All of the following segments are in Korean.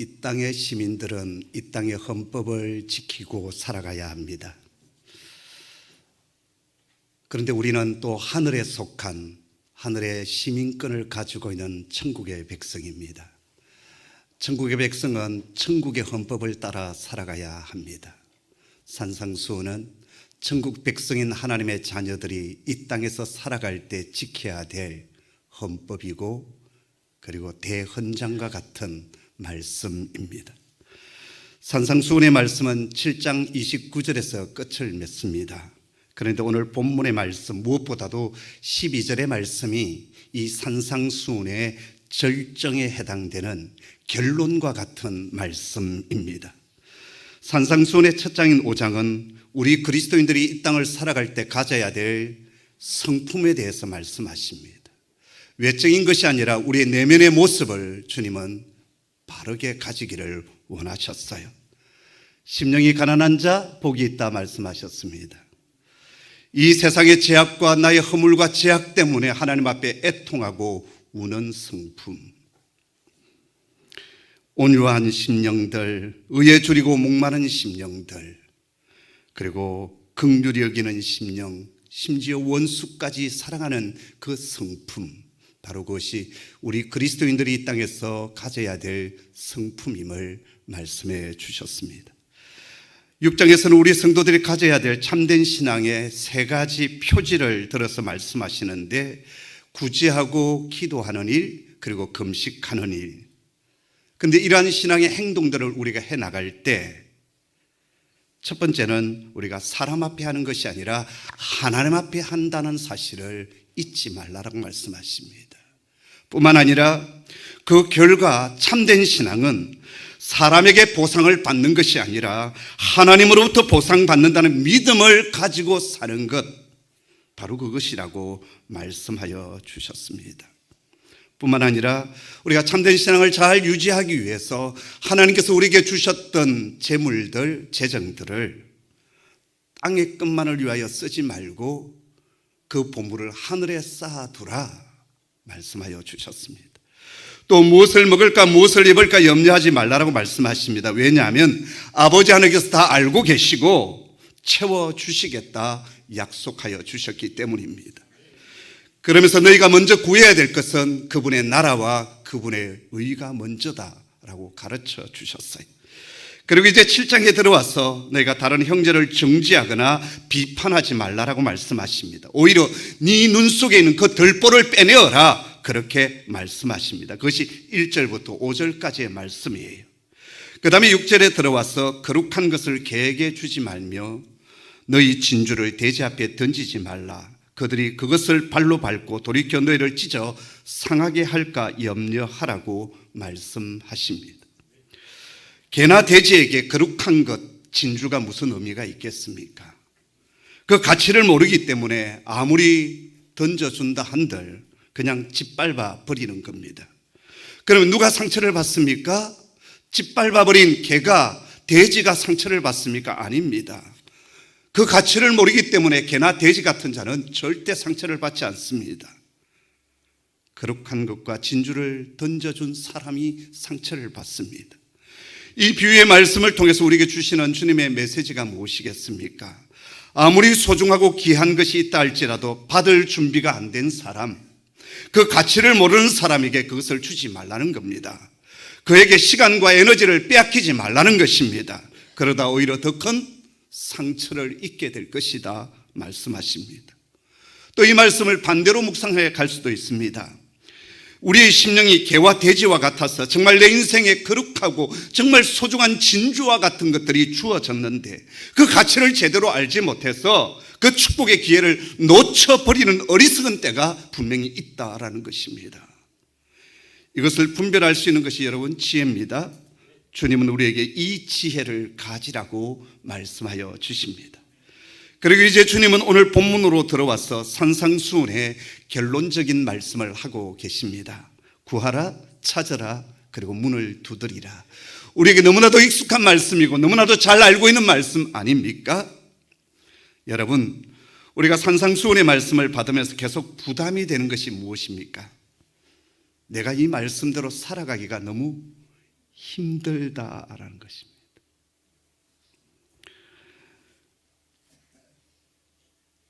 이 땅의 시민들은 이 땅의 헌법을 지키고 살아가야 합니다. 그런데 우리는 또 하늘에 속한 하늘의 시민권을 가지고 있는 천국의 백성입니다. 천국의 백성은 천국의 헌법을 따라 살아가야 합니다. 산상수훈은 천국 백성인 하나님의 자녀들이 이 땅에서 살아갈 때 지켜야 될 헌법이고 그리고 대헌장과 같은 말씀입니다. 산상수훈의 말씀은 7장 29절에서 끝을 맺습니다. 그런데 오늘 본문의 말씀 무엇보다도 12절의 말씀이 이 산상수훈의 절정에 해당되는 결론과 같은 말씀입니다. 산상수훈의 첫 장인 5장은 우리 그리스도인들이 이 땅을 살아갈 때 가져야 될 성품에 대해서 말씀하십니다. 외적인 것이 아니라 우리의 내면의 모습을 주님은 바르게 가지기를 원하셨어요. 심령이 가난한 자 복이 있다 말씀하셨습니다. 이 세상의 죄악과 나의 허물과 죄악 때문에 하나님 앞에 애통하고 우는 성품, 온유한 심령들, 의에 줄이고 목마른 심령들, 그리고 긍휼히 여기는 심령, 심지어 원수까지 사랑하는 그 성품, 바로 그것이 우리 그리스도인들이 이 땅에서 가져야 될 성품임을 말씀해 주셨습니다. 6장에서는 우리 성도들이 가져야 될 참된 신앙의 3가지 표지를 들어서 말씀하시는데, 구제하고 기도하는 일, 그리고 금식하는 일. 그런데 이러한 신앙의 행동들을 우리가 해나갈 때 첫 번째는 우리가 사람 앞에 하는 것이 아니라 하나님 앞에 한다는 사실을 잊지 말라라고 말씀하십니다. 뿐만 아니라 그 결과 참된 신앙은 사람에게 보상을 받는 것이 아니라 하나님으로부터 보상받는다는 믿음을 가지고 사는 것, 바로 그것이라고 말씀하여 주셨습니다. 뿐만 아니라 우리가 참된 신앙을 잘 유지하기 위해서 하나님께서 우리에게 주셨던 재물들, 재정들을 땅의 끝만을 위하여 쓰지 말고 그 보물을 하늘에 쌓아두라 말씀하여 주셨습니다. 또 무엇을 먹을까 무엇을 입을까 염려하지 말라라고 말씀하십니다. 왜냐하면 아버지 하나님께서 다 알고 계시고 채워주시겠다 약속하여 주셨기 때문입니다. 그러면서 너희가 먼저 구해야 될 것은 그분의 나라와 그분의 의가 먼저다라고 가르쳐 주셨어요. 그리고 이제 7장에 들어와서 너희가 다른 형제를 정죄하거나 비판하지 말라라고 말씀하십니다. 오히려 네 눈 속에 있는 그 들보를 빼내어라, 그렇게 말씀하십니다. 그것이 1절부터 5절까지의 말씀이에요. 그 다음에 6절에 들어와서 거룩한 것을 개에게 주지 말며 너희 진주를 돼지 앞에 던지지 말라. 그들이 그것을 발로 밟고 돌이켜 너희를 찢어 상하게 할까 염려하라고 말씀하십니다. 개나 돼지에게 거룩한 것, 진주가 무슨 의미가 있겠습니까? 그 가치를 모르기 때문에 아무리 던져준다 한들 그냥 짓밟아 버리는 겁니다. 그러면 누가 상처를 받습니까? 짓밟아 버린 개가, 돼지가 상처를 받습니까? 아닙니다. 그 가치를 모르기 때문에 개나 돼지 같은 자는 절대 상처를 받지 않습니다. 거룩한 것과 진주를 던져준 사람이 상처를 받습니다. 이 비유의 말씀을 통해서 우리에게 주시는 주님의 메시지가 무엇이겠습니까? 아무리 소중하고 귀한 것이 있다 할지라도 받을 준비가 안 된 사람, 그 가치를 모르는 사람에게 그것을 주지 말라는 겁니다. 그에게 시간과 에너지를 빼앗기지 말라는 것입니다. 그러다 오히려 더 큰 상처를 입게 될 것이다 말씀하십니다. 또 이 말씀을 반대로 묵상해 갈 수도 있습니다. 우리의 심령이 개와 돼지와 같아서 정말 내 인생에 거룩하고 정말 소중한 진주와 같은 것들이 주어졌는데 그 가치를 제대로 알지 못해서 그 축복의 기회를 놓쳐버리는 어리석은 때가 분명히 있다라는 것입니다. 이것을 분별할 수 있는 것이 여러분 지혜입니다. 주님은 우리에게 이 지혜를 가지라고 말씀하여 주십니다. 그리고 이제 주님은 오늘 본문으로 들어와서 산상수훈의 결론적인 말씀을 하고 계십니다. 구하라, 찾아라, 그리고 문을 두드리라. 우리에게 너무나도 익숙한 말씀이고 너무나도 잘 알고 있는 말씀 아닙니까? 여러분, 우리가 산상수훈의 말씀을 받으면서 계속 부담이 되는 것이 무엇입니까? 내가 이 말씀대로 살아가기가 너무 힘들다라는 것입니다.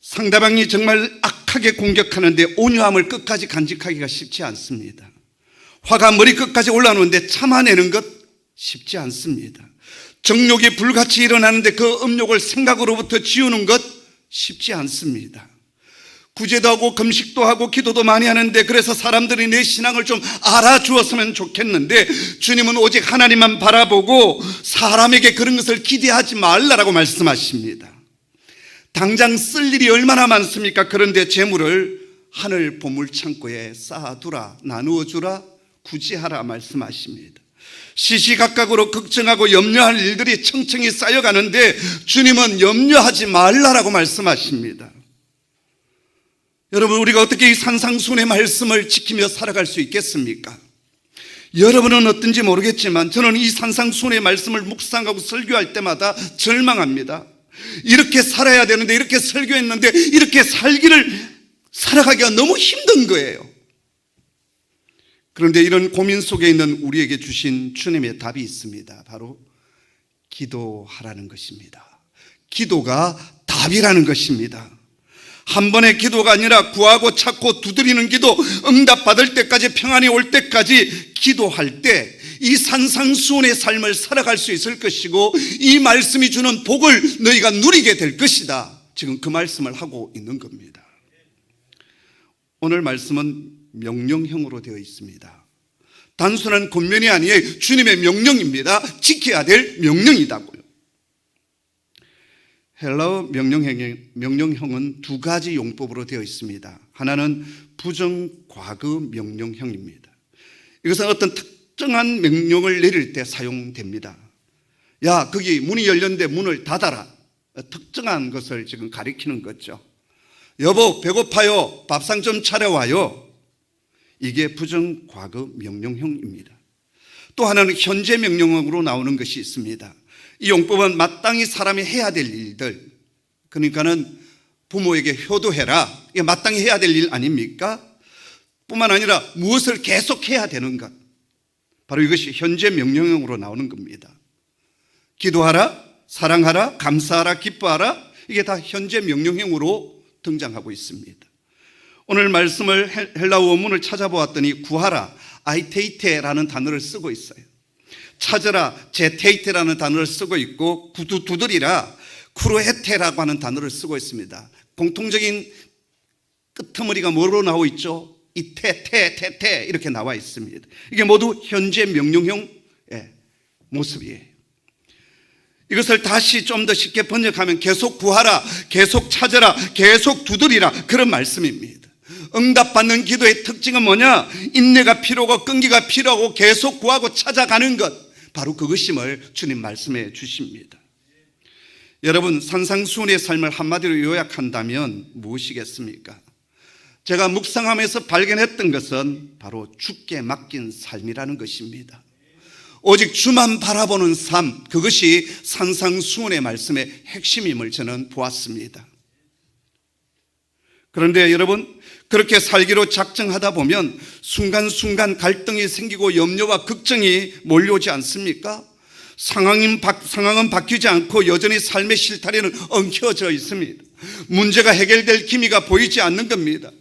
상대방이 정말 악하게 공격하는데 온유함을 끝까지 간직하기가 쉽지 않습니다. 화가 머리끝까지 올라오는데 참아내는 것 쉽지 않습니다. 정욕이 불같이 일어나는데 그 음욕을 생각으로부터 지우는 것 쉽지 않습니다. 구제도 하고 금식도 하고 기도도 많이 하는데, 그래서 사람들이 내 신앙을 좀 알아주었으면 좋겠는데, 주님은 오직 하나님만 바라보고 사람에게 그런 것을 기대하지 말라라고 말씀하십니다. 당장 쓸 일이 얼마나 많습니까? 그런데 재물을 하늘 보물창고에 쌓아두라, 나누어주라, 구제하라 말씀하십니다. 시시각각으로 걱정하고 염려할 일들이 청청이 쌓여가는데 주님은 염려하지 말라라고 말씀하십니다. 여러분, 우리가 어떻게 이 산상수훈의 말씀을 지키며 살아갈 수 있겠습니까? 여러분은 어떤지 모르겠지만 저는 이 산상수훈의 말씀을 묵상하고 설교할 때마다 절망합니다. 이렇게 살아야 되는데, 이렇게 설교했는데 이렇게 살아가기가 너무 힘든 거예요. 그런데 이런 고민 속에 있는 우리에게 주신 주님의 답이 있습니다. 바로 기도하라는 것입니다. 기도가 답이라는 것입니다. 한 번의 기도가 아니라 구하고 찾고 두드리는 기도, 응답받을 때까지, 평안이 올 때까지 기도할 때 이 산상수훈의 삶을 살아갈 수 있을 것이고, 이 말씀이 주는 복을 너희가 누리게 될 것이다. 지금 그 말씀을 하고 있는 겁니다. 오늘 말씀은 명령형으로 되어 있습니다. 단순한 권면이 아니에요. 주님의 명령입니다. 지켜야 될 명령이다고요. 헬라어 명령형은 두 가지 용법으로 되어 있습니다. 하나는 부정과거 명령형입니다. 이것은 어떤 특정한 명령을 내릴 때 사용됩니다. 야, 거기 문이 열렸는데 문을 닫아라. 특정한 것을 지금 가리키는 거죠. 여보, 배고파요. 밥상 좀 차려와요. 이게 부정과거 명령형입니다. 또 하나는 현재 명령형으로 나오는 것이 있습니다. 이 용법은 마땅히 사람이 해야 될 일들, 그러니까는 부모에게 효도해라, 이게 마땅히 해야 될 일 아닙니까? 뿐만 아니라 무엇을 계속 해야 되는 것, 바로 이것이 현재 명령형으로 나오는 겁니다. 기도하라, 사랑하라, 감사하라, 기뻐하라, 이게 다 현재 명령형으로 등장하고 있습니다. 오늘 말씀을 헬라어 원문을 찾아보았더니 구하라, 아이테이테라는 단어를 쓰고 있어요. 찾으라, 제테이테라는 단어를 쓰고 있고, 두드리라, 쿠르헤테라고 하는 단어를 쓰고 있습니다. 공통적인 끄트머리가 뭐로 나오고 있죠? 이테 이렇게 나와 있습니다. 이게 모두 현재 명령형 모습이에요. 이것을 다시 좀 더 쉽게 번역하면 계속 구하라, 계속 찾으라, 계속 두드리라, 그런 말씀입니다. 응답받는 기도의 특징은 뭐냐? 인내가 필요하고 끈기가 필요하고 계속 구하고 찾아가는 것, 바로 그것임을 주님 말씀해 주십니다. 여러분, 산상수훈의 삶을 한마디로 요약한다면 무엇이겠습니까? 제가 묵상하면서 발견했던 것은 바로 주께 맡긴 삶이라는 것입니다. 오직 주만 바라보는 삶, 그것이 산상수훈의 말씀의 핵심임을 저는 보았습니다. 그런데 여러분, 그렇게 살기로 작정하다 보면 순간순간 갈등이 생기고 염려와 걱정이 몰려오지 않습니까? 상황은 바뀌지 않고 여전히 삶의 실타래는 엉켜져 있습니다. 문제가 해결될 기미가 보이지 않는 겁니다.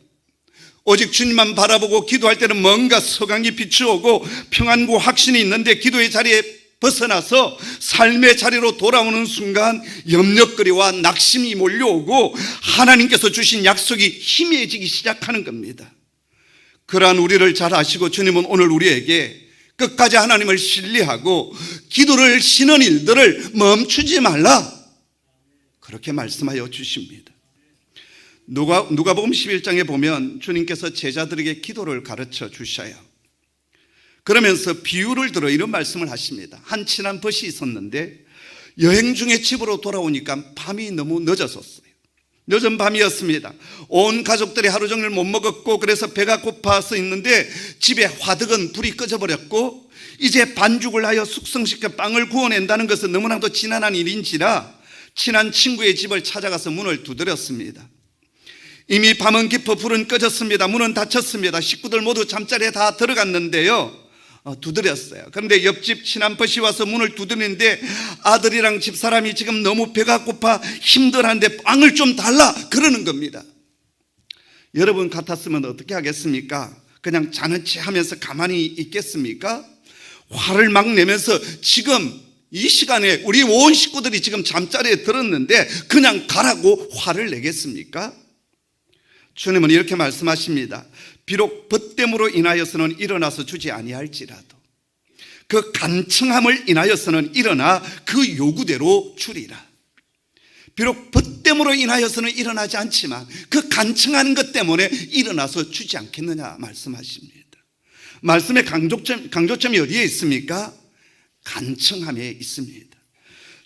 오직 주님만 바라보고 기도할 때는 뭔가 서강이 비추오고 평안과 확신이 있는데, 기도의 자리에 벗어나서 삶의 자리로 돌아오는 순간 염려거리와 낙심이 몰려오고 하나님께서 주신 약속이 희미해지기 시작하는 겁니다. 그러한 우리를 잘 아시고 주님은 오늘 우리에게 끝까지 하나님을 신뢰하고 기도를 쉬는 일들을 멈추지 말라, 그렇게 말씀하여 주십니다. 누가복음 11장에 보면 주님께서 제자들에게 기도를 가르쳐 주셔요. 그러면서 비유를 들어 이런 말씀을 하십니다. 한 친한 벗이 있었는데 여행 중에 집으로 돌아오니까 밤이 너무 늦어졌어요. 늦은 밤이었습니다. 온 가족들이 하루 종일 못 먹었고, 그래서 배가 고파서 있는데 집에 화덕은 불이 꺼져버렸고, 이제 반죽을 하여 숙성시켜 빵을 구워낸다는 것은 너무나도 지난한 일인지라 친한 친구의 집을 찾아가서 문을 두드렸습니다. 이미 밤은 깊어 불은 꺼졌습니다. 문은 닫혔습니다. 식구들 모두 잠자리에 다 들어갔는데요, 두드렸어요. 그런데 옆집 친한벗이 와서 문을 두드리는데 아들이랑 집사람이 지금 너무 배가 고파 힘들한데 빵을 좀 달라 그러는 겁니다. 여러분 같았으면 어떻게 하겠습니까? 그냥 자는 체 하면서 가만히 있겠습니까? 화를 막 내면서 지금 이 시간에 우리 온 식구들이 지금 잠자리에 들었는데 그냥 가라고 화를 내겠습니까? 주님은 이렇게 말씀하십니다. 비록 벗됨으로 인하여서는 일어나서 주지 아니할지라도 그 간청함을 인하여서는 일어나 그 요구대로 주리라. 비록 벗됨으로 인하여서는 일어나지 않지만 그 간청하는 것 때문에 일어나서 주지 않겠느냐 말씀하십니다. 말씀의 강조점이 어디에 있습니까? 간청함에 있습니다.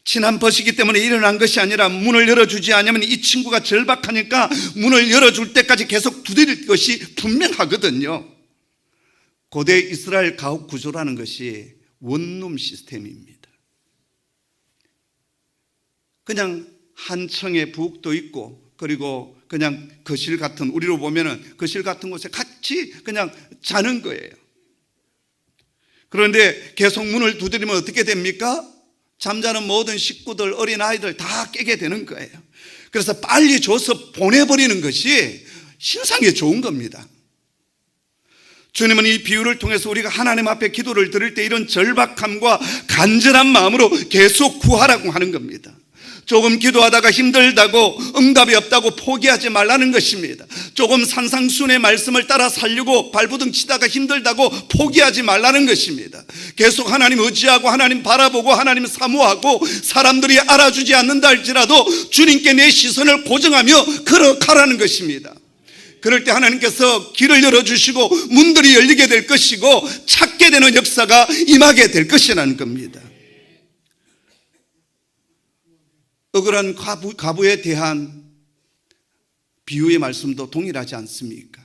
친한 벗이기 때문에 일어난 것이 아니라 문을 열어주지 않으면 이 친구가 절박하니까 문을 열어줄 때까지 계속 두드릴 것이 분명하거든요. 고대 이스라엘 가옥 구조라는 것이 원룸 시스템입니다. 그냥 한 층에 부엌도 있고 그리고 그냥 거실 같은, 우리로 보면은 거실 같은 곳에 같이 그냥 자는 거예요. 그런데 계속 문을 두드리면 어떻게 됩니까? 잠자는 모든 식구들, 어린아이들 다 깨게 되는 거예요. 그래서 빨리 줘서 보내버리는 것이 신상에 좋은 겁니다. 주님은 이 비유를 통해서 우리가 하나님 앞에 기도를 드릴 때 이런 절박함과 간절한 마음으로 계속 구하라고 하는 겁니다. 조금 기도하다가 힘들다고 응답이 없다고 포기하지 말라는 것입니다. 조금 산상순의 말씀을 따라 살려고 발부둥 치다가 힘들다고 포기하지 말라는 것입니다. 계속 하나님 의지하고 하나님 바라보고 하나님 사모하고 사람들이 알아주지 않는다 할지라도 주님께 내 시선을 고정하며 걸어가라는 것입니다. 그럴 때 하나님께서 길을 열어주시고 문들이 열리게 될 것이고 찾게 되는 역사가 임하게 될 것이라는 겁니다. 억울한 과부에 대한 비유의 말씀도 동일하지 않습니까?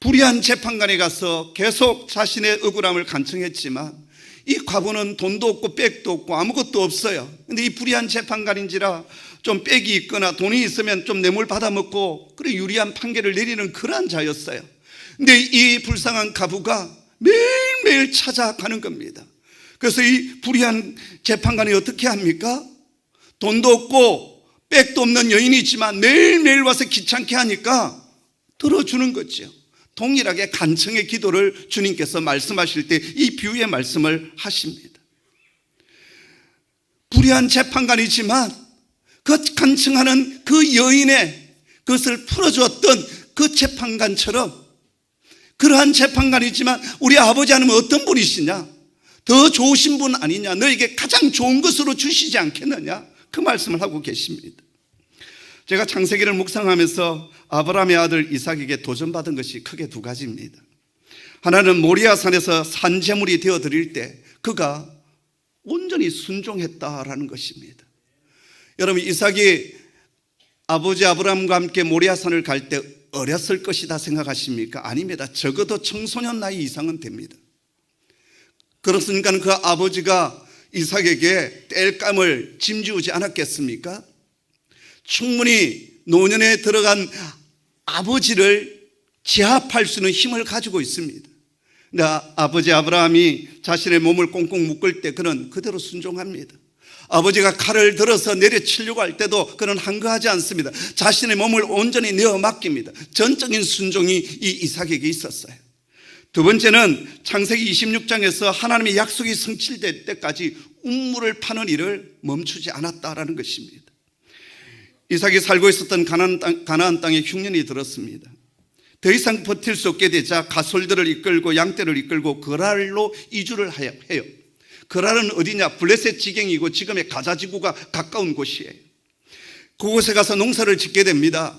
불의한 재판관에 가서 계속 자신의 억울함을 간청했지만 이 과부는 돈도 없고 백도 없고 아무것도 없어요. 근데 이 불의한 재판관인지라 좀 백이 있거나 돈이 있으면 좀 뇌물 받아먹고 그래 유리한 판결을 내리는 그러한 자였어요. 근데 이 불쌍한 과부가 매일매일 찾아가는 겁니다. 그래서 이 불의한 재판관이 어떻게 합니까? 돈도 없고 백도 없는 여인이지만 매일매일 와서 귀찮게 하니까 들어주는 거죠. 동일하게 간청의 기도를 주님께서 말씀하실 때 이 비유의 말씀을 하십니다. 불의한 재판관이지만 그 간청하는 그 여인의 그것을 풀어주었던 그 재판관처럼 그러한 재판관이지만 우리 아버지 하나님은 어떤 분이시냐? 더 좋으신 분 아니냐? 너에게 가장 좋은 것으로 주시지 않겠느냐? 그 말씀을 하고 계십니다. 제가 창세기를 묵상하면서 아브라함의 아들 이삭에게 도전받은 것이 크게 두 가지입니다. 하나는 모리아산에서 산제물이 되어드릴 때 그가 온전히 순종했다라는 것입니다. 여러분, 이삭이 아버지 아브라함과 함께 모리아산을 갈 때 어렸을 것이다 생각하십니까? 아닙니다. 적어도 청소년 나이 이상은 됩니다. 그렇으니까 그 아버지가 이삭에게 땔감을 짐지우지 않았겠습니까? 충분히 노년에 들어간 아버지를 제압할 수 있는 힘을 가지고 있습니다. 근데 아버지 아브라함이 자신의 몸을 꽁꽁 묶을 때 그는 그대로 순종합니다. 아버지가 칼을 들어서 내려치려고 할 때도 그는 항거하지 않습니다. 자신의 몸을 온전히 내어 맡깁니다. 전적인 순종이 이 이삭에게 있었어요. 두 번째는 창세기 26장에서 하나님의 약속이 성취될 때까지 운물을 파는 일을 멈추지 않았다라는 것입니다. 이삭이 살고 있었던 가나안 땅에 흉년이 들었습니다. 더 이상 버틸 수 없게 되자 가솔들을 이끌고 양떼를 이끌고 거랄로 이주를 해요. 거랄은 어디냐? 블레셋 지경이고 지금의 가자지구가 가까운 곳이에요. 그곳에 가서 농사를 짓게 됩니다.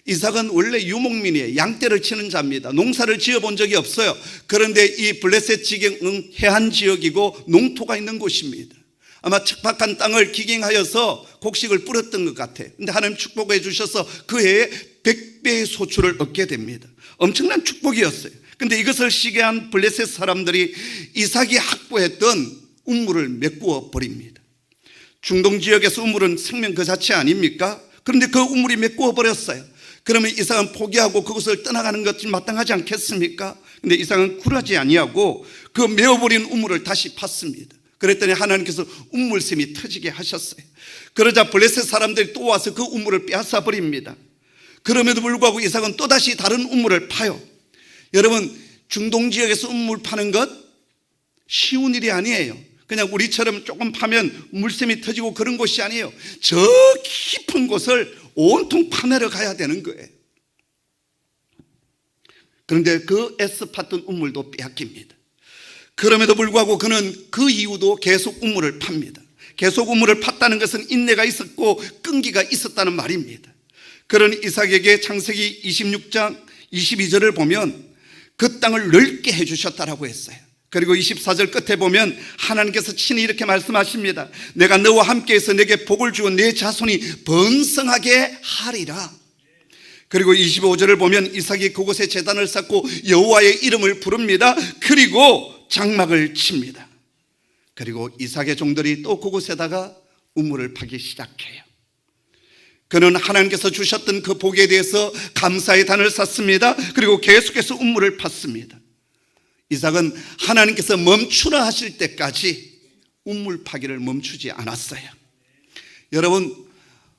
이삭은 원래 유목민이에요. 양떼를 치는 자입니다. 농사를 지어본 적이 없어요. 그런데 이 블레셋 지경은 해안 지역이고 농토가 있는 곳입니다. 아마 척박한 땅을 기경하여서 곡식을 뿌렸던 것 같아요. 근데 하나님 축복해 주셔서 그 해에 100배의 소출을 얻게 됩니다. 엄청난 축복이었어요. 근데 이것을 시기한 블레셋 사람들이 이삭이 확보했던 우물을 메꾸어 버립니다. 중동 지역에서 우물은 생명 그 자체 아닙니까? 그런데 그 우물이 메꾸어 버렸어요. 그러면 이삭은 포기하고 그것을 떠나가는 것이 마땅하지 않겠습니까? 근데 이삭은 굴하지 아니하고 그 메어버린 우물을 다시 팠습니다. 그랬더니 하나님께서 우물샘이 터지게 하셨어요. 그러자 블레셋 사람들이 또 와서 그 우물을 빼앗아 버립니다. 그럼에도 불구하고 이삭은 또다시 다른 우물을 파요. 여러분, 중동 지역에서 우물 파는 것 쉬운 일이 아니에요. 그냥 우리처럼 조금 파면 물샘이 터지고 그런 곳이 아니에요. 저 깊은 곳을 온통 파내려 가야 되는 거예요. 그런데 그 애써 팠던 우물도 빼앗깁니다. 그럼에도 불구하고 그는 그 이후도 계속 우물을 팝니다. 계속 우물을 팠다는 것은 인내가 있었고 끈기가 있었다는 말입니다. 그런 이삭에게 창세기 26장 22절을 보면 그 땅을 넓게 해주셨다라고 했어요. 그리고 24절 끝에 보면 하나님께서 친히 이렇게 말씀하십니다. 내가 너와 함께해서 내게 복을 주고 내 자손이 번성하게 하리라. 그리고 25절을 보면 이삭이 그곳에 제단을 쌓고 여호와의 이름을 부릅니다. 그리고 장막을 칩니다. 그리고 이삭의 종들이 또 그곳에다가 우물을 파기 시작해요. 그는 하나님께서 주셨던 그 복에 대해서 감사의 단을 쌓습니다. 그리고 계속해서 우물을 팠습니다. 이삭은 하나님께서 멈추라 하실 때까지 우물 파기를 멈추지 않았어요. 여러분,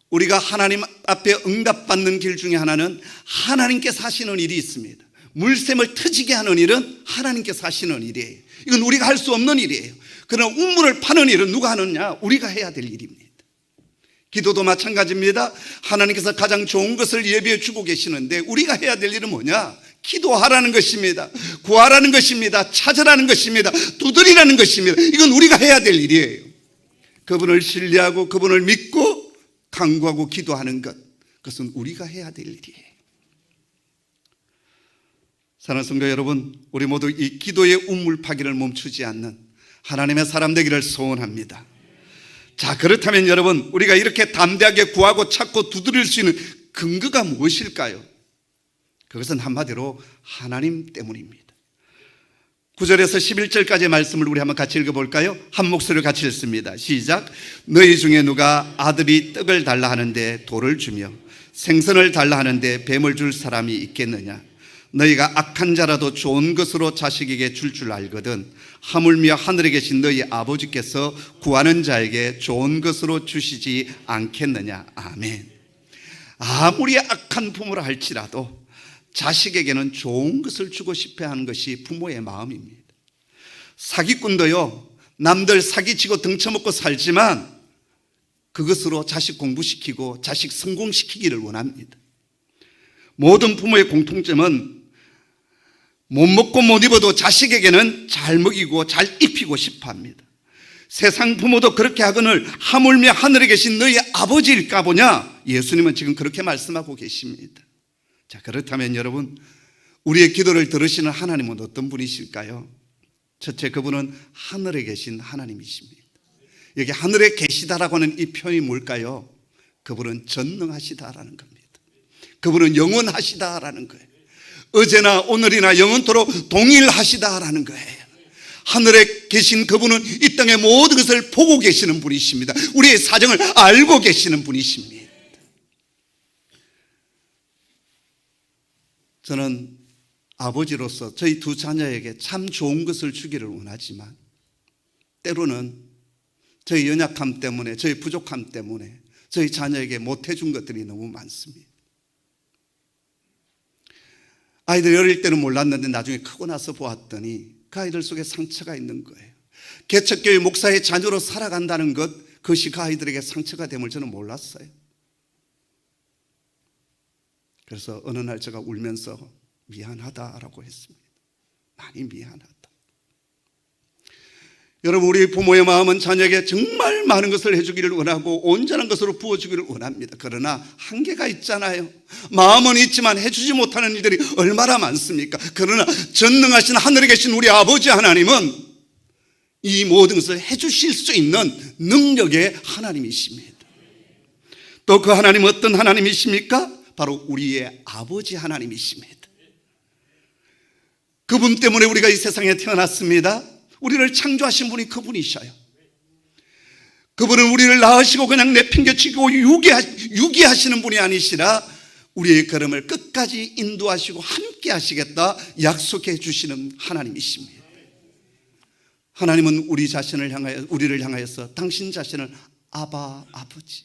우리가 하나님 앞에 응답받는 길 중에 하나는 하나님께서 하시는 일이 있습니다. 물샘을 터지게 하는 일은 하나님께서 하시는 일이에요. 이건 우리가 할 수 없는 일이에요. 그러나 우물을 파는 일은 누가 하느냐? 우리가 해야 될 일입니다. 기도도 마찬가지입니다. 하나님께서 가장 좋은 것을 예비해 주고 계시는데 우리가 해야 될 일은 뭐냐? 기도하라는 것입니다. 구하라는 것입니다. 찾으라는 것입니다. 두드리라는 것입니다. 이건 우리가 해야 될 일이에요. 그분을 신뢰하고 그분을 믿고 간구하고 기도하는 것, 그것은 우리가 해야 될 일이에요. 사랑하는 성도 여러분, 우리 모두 이 기도의 우물 파기를 멈추지 않는 하나님의 사람 되기를 소원합니다. 자, 그렇다면 여러분, 우리가 이렇게 담대하게 구하고 찾고 두드릴 수 있는 근거가 무엇일까요? 그것은 한마디로 하나님 때문입니다. 9절에서 11절까지의 말씀을 우리 한번 같이 읽어볼까요? 한 목소리로 같이 읽습니다. 시작. 너희 중에 누가 아들이 떡을 달라 하는데 돌을 주며 생선을 달라 하는데 뱀을 줄 사람이 있겠느냐? 너희가 악한 자라도 좋은 것으로 자식에게 줄 알거든 하물며 하늘에 계신 너희 아버지께서 구하는 자에게 좋은 것으로 주시지 않겠느냐? 아멘. 아무리 악한 부모라 할지라도 자식에게는 좋은 것을 주고 싶어 하는 것이 부모의 마음입니다. 사기꾼도요, 남들 사기치고 등쳐먹고 살지만 그것으로 자식 공부시키고 자식 성공시키기를 원합니다. 모든 부모의 공통점은 못 먹고 못 입어도 자식에게는 잘 먹이고 잘 입히고 싶어 합니다. 세상 부모도 그렇게 하거늘 하물며 하늘에 계신 너희 아버지일까 보냐? 예수님은 지금 그렇게 말씀하고 계십니다. 자, 그렇다면 여러분, 우리의 기도를 들으시는 하나님은 어떤 분이실까요? 첫째, 그분은 하늘에 계신 하나님이십니다. 여기 하늘에 계시다라고 하는 이 표현이 뭘까요? 그분은 전능하시다라는 겁니다. 그분은 영원하시다라는 거예요. 어제나 오늘이나 영원토록 동일하시다라는 거예요. 하늘에 계신 그분은 이 땅의 모든 것을 보고 계시는 분이십니다. 우리의 사정을 알고 계시는 분이십니다. 저는 아버지로서 저희 두 자녀에게 참 좋은 것을 주기를 원하지만 때로는 저희 연약함 때문에, 저희 부족함 때문에 저희 자녀에게 못해준 것들이 너무 많습니다. 아이들이 어릴 때는 몰랐는데 나중에 크고 나서 보았더니 그 아이들 속에 상처가 있는 거예요. 개척교회 목사의 자녀로 살아간다는 것, 그것이 그 아이들에게 상처가 됨을 저는 몰랐어요. 그래서 어느 날 제가 울면서 미안하다라고 했습니다. 많이 미안하다. 여러분, 우리 부모의 마음은 자녀에게 정말 많은 것을 해주기를 원하고 온전한 것으로 부어주기를 원합니다. 그러나 한계가 있잖아요. 마음은 있지만 해주지 못하는 일들이 얼마나 많습니까? 그러나 전능하신 하늘에 계신 우리 아버지 하나님은 이 모든 것을 해주실 수 있는 능력의 하나님이십니다. 또 그 하나님은 어떤 하나님이십니까? 바로 우리의 아버지 하나님이십니다. 그분 때문에 우리가 이 세상에 태어났습니다. 우리를 창조하신 분이 그분이셔요. 그분은 우리를 낳으시고 그냥 내팽개치고 유기하시는 분이 아니시라 우리의 걸음을 끝까지 인도하시고 함께 하시겠다 약속해 주시는 하나님이십니다. 하나님은 우리를 향하여서 당신 자신을 아바 아버지,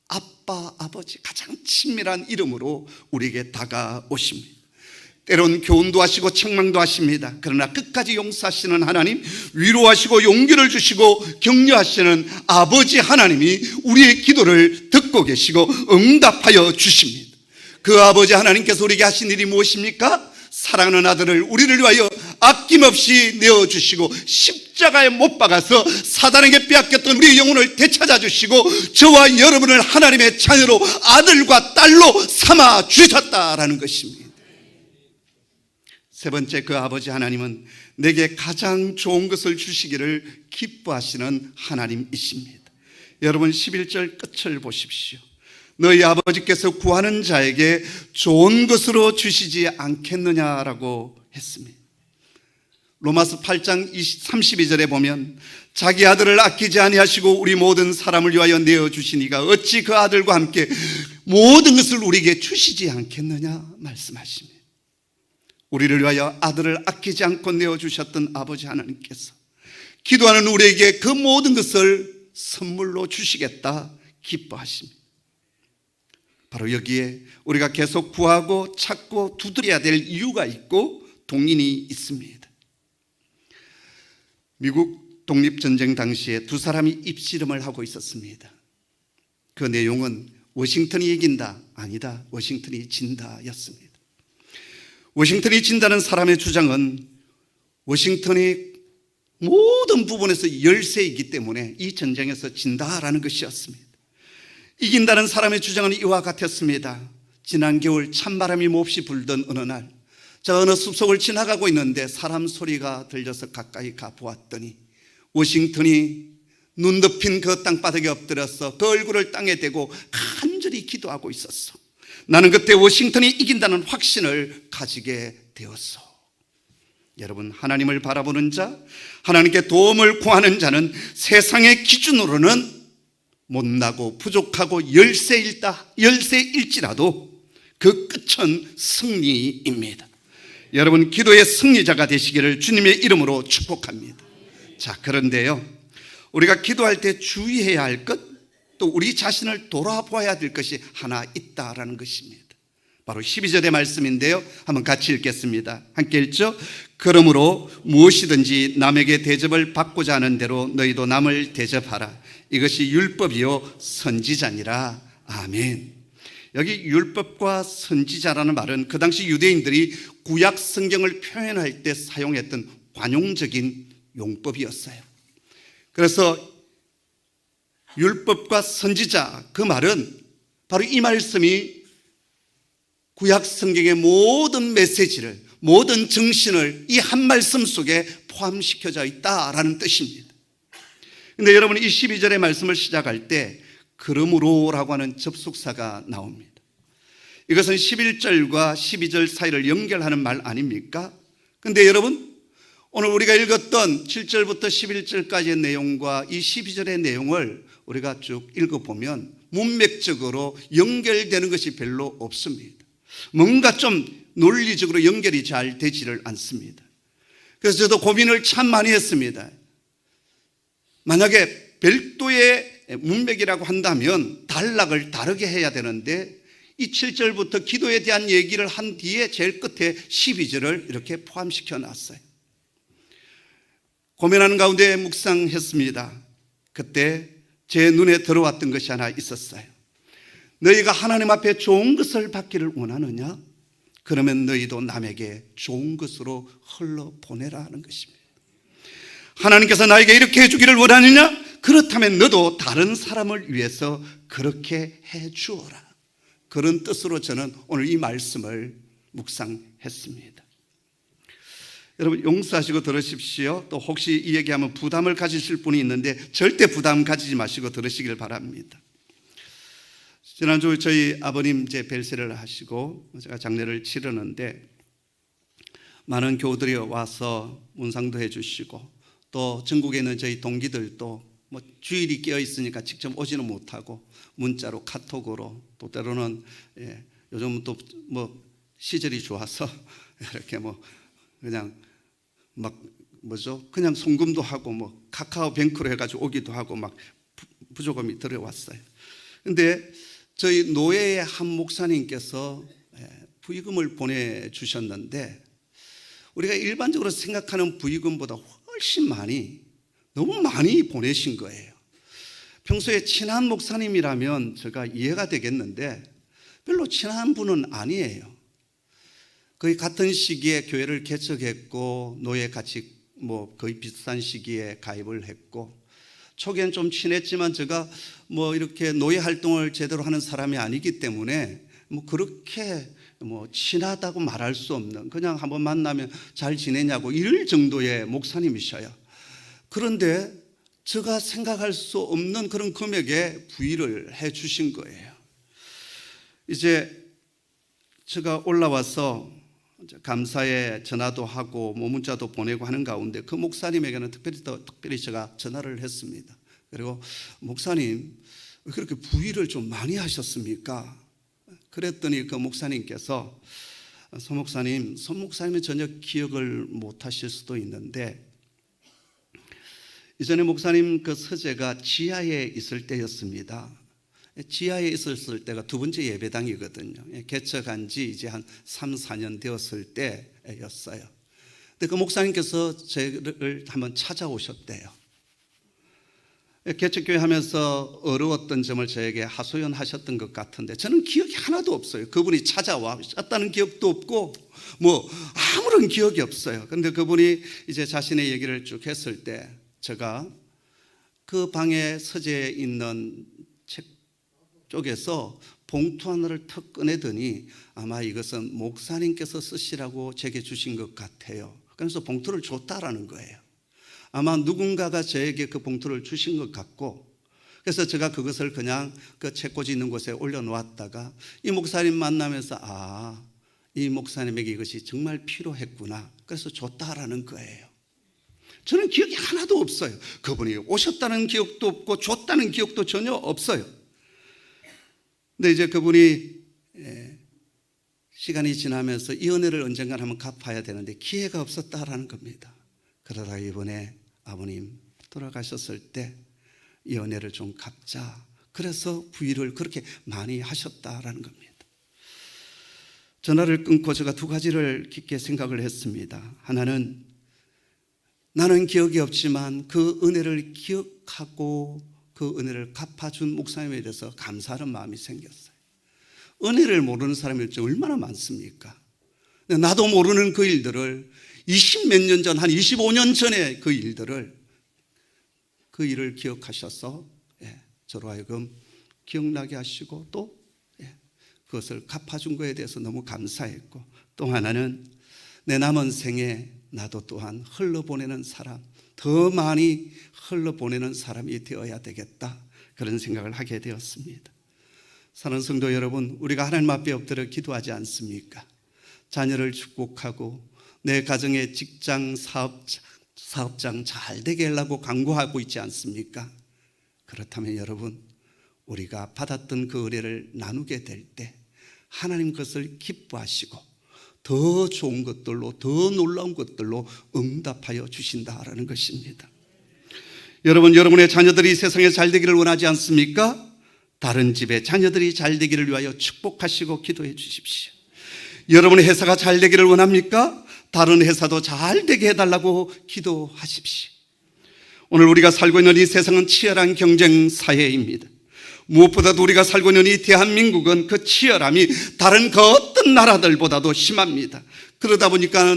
아빠 아버지, 가장 친밀한 이름으로 우리에게 다가오십니다. 때론 교훈도 하시고 책망도 하십니다. 그러나 끝까지 용서하시는 하나님, 위로하시고 용기를 주시고 격려하시는 아버지 하나님이 우리의 기도를 듣고 계시고 응답하여 주십니다. 그 아버지 하나님께서 우리에게 하신 일이 무엇입니까? 사랑하는 아들을 우리를 위하여 아낌없이 내어주시고 십자가에 못 박아서 사단에게 빼앗겼던 우리의 영혼을 되찾아 주시고 저와 여러분을 하나님의 자녀로 아들과 딸로 삼아 주셨다라는 것입니다. 세 번째, 그 아버지 하나님은 내게 가장 좋은 것을 주시기를 기뻐하시는 하나님이십니다. 여러분 11절 끝을 보십시오. 너희 아버지께서 구하는 자에게 좋은 것으로 주시지 않겠느냐라고 했습니다. 로마서 8장 32절에 보면 자기 아들을 아끼지 아니하시고 우리 모든 사람을 위하여 내어주시니가 어찌 그 아들과 함께 모든 것을 우리에게 주시지 않겠느냐 말씀하십니다. 우리를 위하여 아들을 아끼지 않고 내어주셨던 아버지 하나님께서 기도하는 우리에게 그 모든 것을 선물로 주시겠다 기뻐하십니다. 바로 여기에 우리가 계속 구하고 찾고 두드려야 될 이유가 있고 동인이 있습니다. 미국 독립전쟁 당시에 두 사람이 입씨름을 하고 있었습니다. 그 내용은 워싱턴이 이긴다, 아니다, 워싱턴이 진다 였습니다. 워싱턴이 진다는 사람의 주장은 워싱턴이 모든 부분에서 열세이기 때문에 이 전쟁에서 진다라는 것이었습니다. 이긴다는 사람의 주장은 이와 같았습니다. 지난 겨울 찬바람이 몹시 불던 어느 날, 저 어느 숲속을 지나가고 있는데 사람 소리가 들려서 가까이 가보았더니 워싱턴이 눈 덮인 그 땅바닥에 엎드려서 그 얼굴을 땅에 대고 간절히 기도하고 있었어. 나는 그때 워싱턴이 이긴다는 확신을 가지게 되었어. 여러분, 하나님을 바라보는 자, 하나님께 도움을 구하는 자는 세상의 기준으로는 못나고 부족하고 열세일지라도 그 끝은 승리입니다. 여러분, 기도의 승리자가 되시기를 주님의 이름으로 축복합니다. 자, 그런데요, 우리가 기도할 때 주의해야 할 것, 또 우리 자신을 돌아보아야 될 것이 하나 있다라는 것입니다. 바로 12절의 말씀인데요, 한번 같이 읽겠습니다. 함께 읽죠. 그러므로 무엇이든지 남에게 대접을 받고자 하는 대로 너희도 남을 대접하라. 이것이 율법이요 선지자니라. 아멘. 여기 율법과 선지자라는 말은 그 당시 유대인들이 구약 성경을 표현할 때 사용했던 관용적인 용법이었어요. 그래서 율법과 선지자, 그 말은 바로 이 말씀이 구약 성경의 모든 메시지를, 모든 정신을 이 한 말씀 속에 포함시켜져 있다라는 뜻입니다. 그런데 여러분, 이 12절의 말씀을 시작할 때 그러므로라고 하는 접속사가 나옵니다. 이것은 11절과 12절 사이를 연결하는 말 아닙니까? 그런데 여러분, 오늘 우리가 읽었던 7절부터 11절까지의 내용과 이 12절의 내용을 우리가 쭉 읽어보면 문맥적으로 연결되는 것이 별로 없습니다. 뭔가 좀 논리적으로 연결이 잘 되지를 않습니다. 그래서 저도 고민을 참 많이 했습니다. 만약에 별도의 문맥이라고 한다면 단락을 다르게 해야 되는데 이 7절부터 기도에 대한 얘기를 한 뒤에 제일 끝에 12절을 이렇게 포함시켜 놨어요. 고민하는 가운데 묵상했습니다. 그때 제 눈에 들어왔던 것이 하나 있었어요. 너희가 하나님 앞에 좋은 것을 받기를 원하느냐? 그러면 너희도 남에게 좋은 것으로 흘러보내라 하는 것입니다. 하나님께서 나에게 이렇게 해주기를 원하느냐? 그렇다면 너도 다른 사람을 위해서 그렇게 해주어라. 그런 뜻으로 저는 오늘 이 말씀을 묵상했습니다. 여러분, 용서하시고 들으십시오. 또 혹시 이 얘기하면 부담을 가지실 분이 있는데 절대 부담 가지지 마시고 들으시길 바랍니다. 지난주 저희 아버님 이제 별세를 하시고 제가 장례를 치르는데 많은 교우들이 와서 문상도 해주시고 또 전국에 있는 저희 동기들도 뭐 주일이 깨어 있으니까 직접 오지는 못하고 문자로 카톡으로 또 때로는 요즘은 또 시절이 좋아서 이렇게 그냥 그냥 송금도 하고 카카오뱅크로 해가지고 오기도 하고 부조금이 들어왔어요. 근데 저희 노예의 한 목사님께서 부의금을 보내주셨는데, 우리가 일반적으로 생각하는 부의금보다 훨씬 너무 많이 보내신 거예요. 평소에 친한 목사님이라면 제가 이해가 되겠는데 별로 친한 분은 아니에요. 거의 같은 시기에 교회를 개척했고 노예 같이 거의 비슷한 시기에 가입을 했고, 초기엔 좀 친했지만 제가 이렇게 노예 활동을 제대로 하는 사람이 아니기 때문에 그렇게 친하다고 말할 수 없는, 그냥 한번 만나면 잘 지내냐고 이럴 정도의 목사님이셔요. 그런데 제가 생각할 수 없는 그런 금액에 부의를 해 주신 거예요. 이제 제가 올라와서 감사에 전화도 하고 문자도 보내고 하는 가운데 그 목사님에게는 특별히 제가 전화를 했습니다. 그리고 목사님, 왜 그렇게 부의를 좀 많이 하셨습니까? 그랬더니 그 목사님께서, 손 목사님은 전혀 기억을 못 하실 수도 있는데, 이전에 목사님 그 서재가 지하에 있을 때였습니다. 지하에 있었을 때가 두 번째 예배당이거든요. 개척한 지 이제 한 3, 4년 되었을 때였어요. 근데 그 목사님께서 저를 한번 찾아오셨대요. 개척교회 하면서 어려웠던 점을 저에게 하소연하셨던 것 같은데 저는 기억이 하나도 없어요. 그분이 찾아왔다는 기억도 없고 아무런 기억이 없어요. 그런데 그분이 이제 자신의 얘기를 쭉 했을 때 제가 그 방에 서재에 있는 책 쪽에서 봉투 하나를 턱 꺼내더니 아마 이것은 목사님께서 쓰시라고 제게 주신 것 같아요. 그래서 봉투를 줬다라는 거예요. 아마 누군가가 저에게 그 봉투를 주신 것 같고, 그래서 제가 그것을 그냥 그 책꽂이 있는 곳에 올려놓았다가 이 목사님 만나면서 이 목사님에게 이것이 정말 필요했구나, 그래서 줬다라는 거예요. 저는 기억이 하나도 없어요. 그분이 오셨다는 기억도 없고 줬다는 기억도 전혀 없어요. 근데 이제 그분이 시간이 지나면서 이 은혜를 언젠가 한번 갚아야 되는데 기회가 없었다라는 겁니다. 그러다가 이번에 아버님 돌아가셨을 때 이 은혜를 좀 갚자, 그래서 부의를 그렇게 많이 하셨다라는 겁니다. 전화를 끊고 제가 두 가지를 깊게 생각을 했습니다. 하나는 나는 기억이 없지만 그 은혜를 기억하고 그 은혜를 갚아준 목사님에 대해서 감사하는 마음이 생겼어요. 은혜를 모르는 사람이 얼마나 많습니까? 나도 모르는 그 일들을 20몇 년 전, 한 25년 전에 그 일들을, 그 일을 기억하셔서 저로 하여금 기억나게 하시고 또 그것을 갚아준 것에 대해서 너무 감사했고, 또 하나는 내 남은 생에 나도 또한 흘러보내는 사람, 더 많이 흘러보내는 사람이 되어야 되겠다, 그런 생각을 하게 되었습니다. 사랑하는 성도 여러분, 우리가 하나님 앞에 엎드려 기도하지 않습니까? 자녀를 축복하고 내 가정의 직장, 사업장 잘 되게 하려고 간구하고 있지 않습니까? 그렇다면 여러분, 우리가 받았던 그 은혜를 나누게 될 때 하나님 그것을 기뻐하시고 더 좋은 것들로, 더 놀라운 것들로 응답하여 주신다라는 것입니다. 여러분, 여러분의 자녀들이 세상에 잘 되기를 원하지 않습니까? 다른 집의 자녀들이 잘 되기를 위하여 축복하시고 기도해 주십시오. 여러분의 회사가 잘 되기를 원합니까? 다른 회사도 잘 되게 해달라고 기도하십시오. 오늘 우리가 살고 있는 이 세상은 치열한 경쟁 사회입니다. 무엇보다도 우리가 살고 있는 이 대한민국은 그 치열함이 다른 그 어떤 나라들보다도 심합니다. 그러다 보니까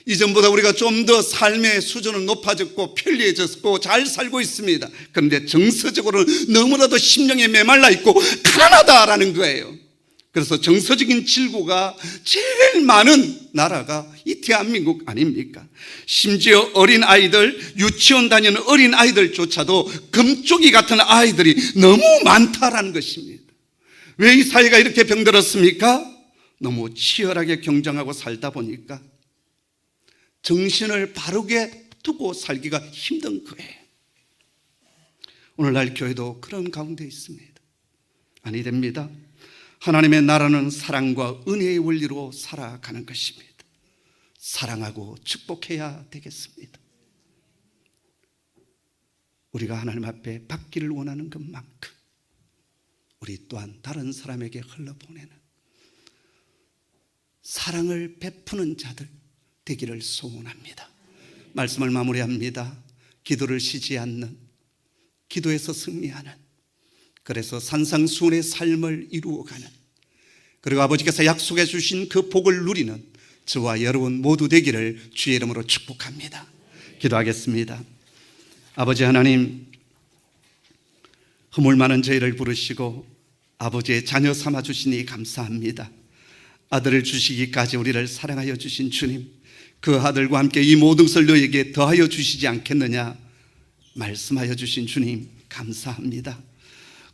이전보다 우리가 좀 더 삶의 수준은 높아졌고 편리해졌고 잘 살고 있습니다. 그런데 정서적으로는 너무나도 심령에 메말라 있고 가난하다라는 거예요. 그래서 정서적인 질고가 제일 많은 나라가 이 대한민국 아닙니까? 심지어 어린아이들, 유치원 다니는 어린아이들조차도 금쪽이 같은 아이들이 너무 많다라는 것입니다. 왜 이 사회가 이렇게 병들었습니까? 너무 치열하게 경쟁하고 살다 보니까 정신을 바르게 두고 살기가 힘든 거예요. 오늘날 교회도 그런 가운데 있습니다. 아니 됩니다. 하나님의 나라는 사랑과 은혜의 원리로 살아가는 것입니다. 사랑하고 축복해야 되겠습니다. 우리가 하나님 앞에 받기를 원하는 것만큼 우리 또한 다른 사람에게 흘러보내는 사랑을 베푸는 자들 되기를 소원합니다. 말씀을 마무리합니다. 기도를 쉬지 않는, 기도에서 승리하는, 그래서 산상수훈의 삶을 이루어가는, 그리고 아버지께서 약속해 주신 그 복을 누리는 저와 여러분 모두 되기를 주의 이름으로 축복합니다. 기도하겠습니다. 아버지 하나님, 허물 많은 저희를 부르시고 아버지의 자녀 삼아 주시니 감사합니다. 아들을 주시기까지 우리를 사랑하여 주신 주님, 그 아들과 함께 이 모든 것을 너에게 더하여 주시지 않겠느냐 말씀하여 주신 주님 감사합니다.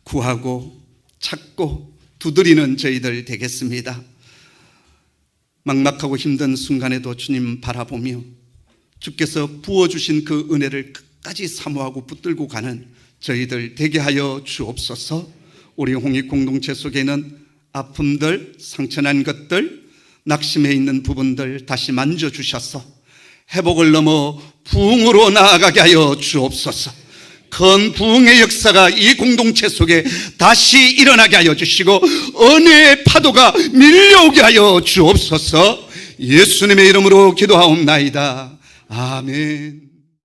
구하고 찾고 두드리는 저희들 되겠습니다. 막막하고 힘든 순간에도 주님 바라보며 주께서 부어주신 그 은혜를 끝까지 사모하고 붙들고 가는 저희들 되게 하여 주옵소서. 우리 홍익 공동체 속에는 아픔들, 상처난 것들, 낙심해 있는 부분들 다시 만져주셔서 회복을 넘어 부흥으로 나아가게 하여 주옵소서. 큰 부흥의 역사가 이 공동체 속에 다시 일어나게 하여 주시고 은혜의 파도가 밀려오게 하여 주옵소서. 예수님의 이름으로 기도하옵나이다. 아멘.